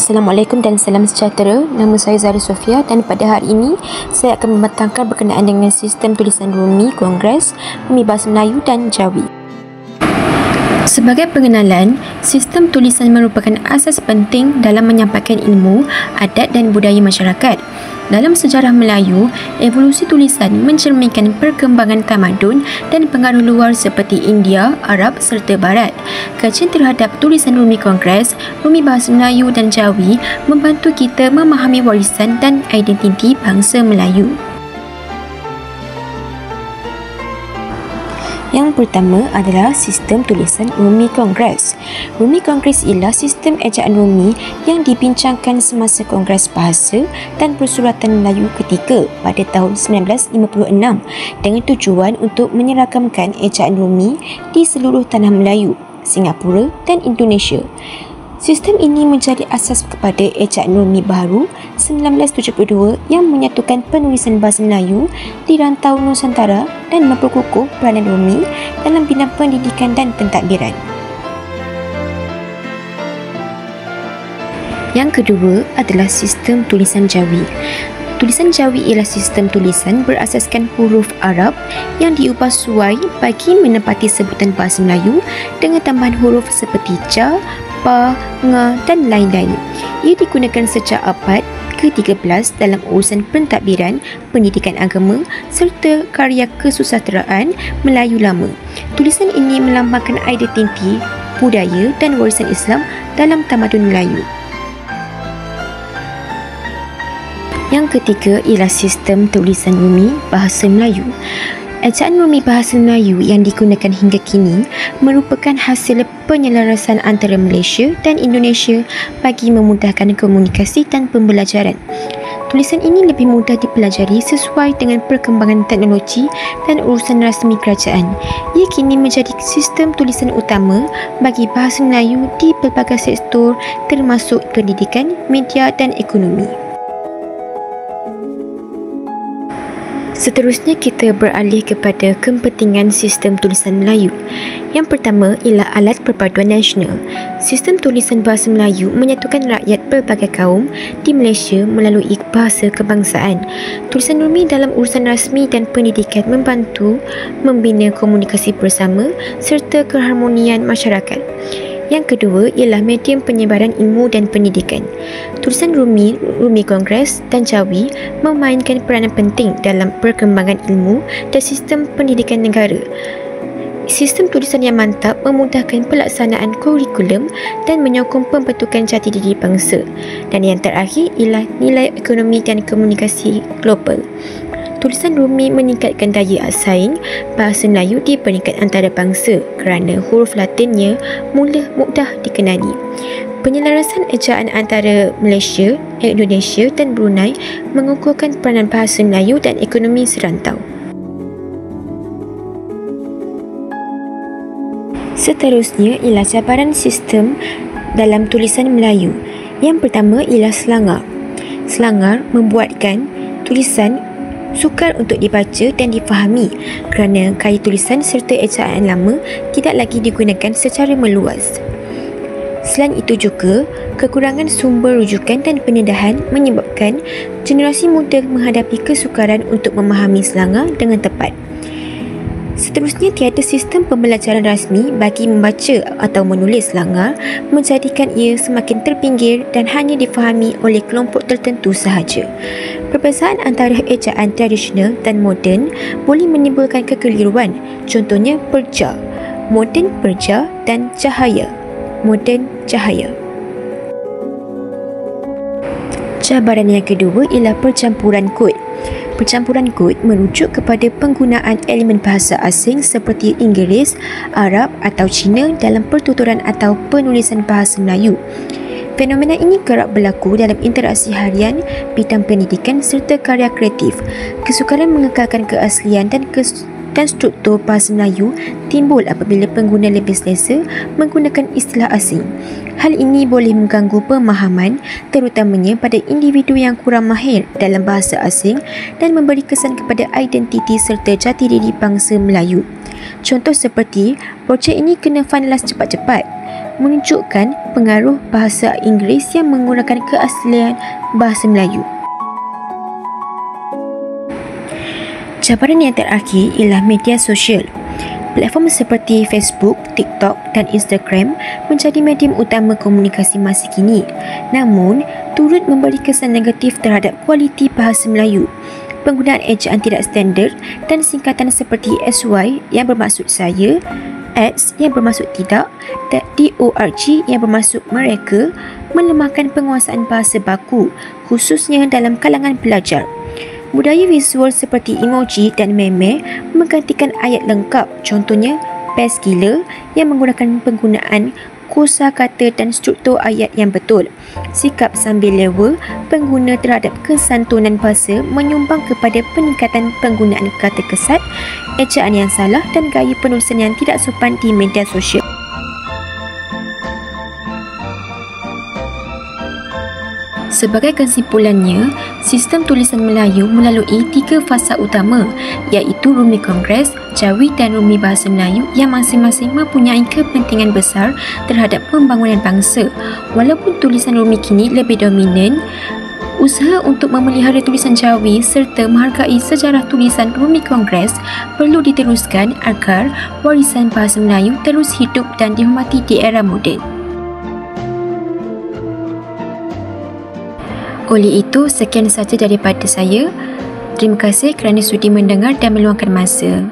Assalamualaikum dan salam sejahtera. Nama saya Zahra Sofia dan pada hari ini saya akan membentangkan berkenaan dengan sistem tulisan Rumi Kongres, Rumi Bahasa Melayu dan Jawi. Sebagai pengenalan, sistem tulisan merupakan asas penting dalam menyampaikan ilmu, adat dan budaya masyarakat. Dalam sejarah Melayu, evolusi tulisan mencerminkan perkembangan tamadun dan pengaruh luar seperti India, Arab serta Barat. Kajian terhadap tulisan Rumi Kongres, Rumi Bahasa Melayu dan Jawi membantu kita memahami warisan dan identiti bangsa Melayu. Yang pertama adalah sistem tulisan Rumi Kongres. Rumi Kongres ialah sistem ejaan Rumi yang dibincangkan semasa Kongres Bahasa dan Persuratan Melayu ketiga pada tahun 1956 dengan tujuan untuk menyeragamkan ejaan Rumi di seluruh tanah Melayu, Singapura dan Indonesia. Sistem ini menjadi asas kepada ejaan Rumi baru 1972 yang menyatukan penulisan bahasa Melayu di rantau Nusantara dan memperkukuh peranan Rumi dalam bidang pendidikan dan pentadbiran. Yang kedua adalah sistem tulisan Jawi. Tulisan Jawi ialah sistem tulisan berasaskan huruf Arab yang diubah suai bagi menempati sebutan bahasa Melayu dengan tambahan huruf seperti ja, pa, nga dan lain-lain. Ia digunakan sejak abad ke-13 dalam urusan pentadbiran, pendidikan agama serta karya kesusasteraan Melayu lama. Tulisan ini melambangkan identiti, budaya dan warisan Islam dalam tamadun Melayu. Yang ketiga ialah sistem tulisan Rumi Bahasa Melayu. Ejaan Rumi Bahasa Melayu yang digunakan hingga kini merupakan hasil penyelarasan antara Malaysia dan Indonesia bagi memudahkan komunikasi dan pembelajaran. Tulisan ini lebih mudah dipelajari sesuai dengan perkembangan teknologi dan urusan rasmi kerajaan. Ia kini menjadi sistem tulisan utama bagi bahasa Melayu di pelbagai sektor termasuk pendidikan, media dan ekonomi. Seterusnya kita beralih kepada kepentingan sistem tulisan Melayu. Yang pertama ialah alat perpaduan nasional. Sistem tulisan bahasa Melayu menyatukan rakyat pelbagai kaum di Malaysia melalui bahasa kebangsaan. Tulisan Rumi dalam urusan rasmi dan pendidikan membantu membina komunikasi bersama serta keharmonian masyarakat. Yang kedua ialah medium penyebaran ilmu dan pendidikan. Tulisan Rumi Kongres dan Jawi memainkan peranan penting dalam perkembangan ilmu dan sistem pendidikan negara. Sistem tulisan yang mantap memudahkan pelaksanaan kurikulum dan menyokong pembentukan jati diri bangsa. Dan yang terakhir ialah nilai ekonomi dan komunikasi global. Tulisan Rumi meningkatkan daya saing bahasa Melayu di peringkat antarabangsa kerana huruf Latinnya mudah dikenali. Penyelarasan ejaan antara Malaysia, Indonesia dan Brunei mengukuhkan peranan bahasa Melayu dan ekonomi serantau. Seterusnya ialah cabaran sistem dalam tulisan Melayu. Yang pertama ialah selangar. Selangar membuatkan tulisan sukar untuk dibaca dan difahami kerana gaya tulisan serta ejaan lama tidak lagi digunakan secara meluas. Selain itu juga, kekurangan sumber rujukan dan pendedahan menyebabkan generasi muda menghadapi kesukaran untuk memahami selangar dengan tepat. Seterusnya, tiada sistem pembelajaran rasmi bagi membaca atau menulis selangar menjadikan ia semakin terpinggir dan hanya difahami oleh kelompok tertentu sahaja. Perbezaan antara ejaan tradisional dan moden boleh menimbulkan kekeliruan. Contohnya perja, moden perja dan cahaya, moden cahaya. Cabaran yang kedua ialah percampuran kod. Percampuran kod merujuk kepada penggunaan elemen bahasa asing seperti Inggeris, Arab atau Cina dalam pertuturan atau penulisan bahasa Melayu. Fenomena ini kerap berlaku dalam interaksi harian, bidang pendidikan serta karya kreatif. Kesukaran mengekalkan keaslian dan dan struktur bahasa Melayu timbul apabila pengguna lebih selesa menggunakan istilah asing. Hal ini boleh mengganggu pemahaman terutamanya pada individu yang kurang mahir dalam bahasa asing dan memberi kesan kepada identiti serta jati diri bangsa Melayu. Contoh seperti projek ini kena finalize cepat-cepat, menunjukkan pengaruh bahasa Inggeris yang menggunakan keaslian bahasa Melayu. Cabaran yang terakhir ialah media sosial. Platform seperti Facebook, TikTok dan Instagram menjadi medium utama komunikasi masa kini. Namun, turut memberi kesan negatif terhadap kualiti bahasa Melayu. Penggunaan ejaan tidak standard dan singkatan seperti SY yang bermaksud saya, X yang bermaksud tidak dan DORG yang bermaksud mereka melemahkan penguasaan bahasa baku, khususnya dalam kalangan pelajar. Budaya visual seperti emoji dan meme menggantikan ayat lengkap, contohnya best gila yang menggunakan penggunaan kosakata dan struktur ayat yang betul. Sikap sambil lewa pengguna terhadap kesantunan bahasa menyumbang kepada peningkatan penggunaan kata kesat, ejaan yang salah dan gaya penulisan yang tidak sopan di media sosial. Sebagai kesimpulannya, sistem tulisan Melayu melalui 3 fasa utama iaitu Rumi Kongres, Jawi dan Rumi Bahasa Melayu yang masing-masing mempunyai kepentingan besar terhadap pembangunan bangsa. Walaupun tulisan Rumi kini lebih dominan, usaha untuk memelihara tulisan Jawi serta menghargai sejarah tulisan Rumi Kongres perlu diteruskan agar warisan bahasa Melayu terus hidup dan dihormati di era moden. Oleh itu, sekian sahaja daripada saya. Terima kasih kerana sudi mendengar dan meluangkan masa.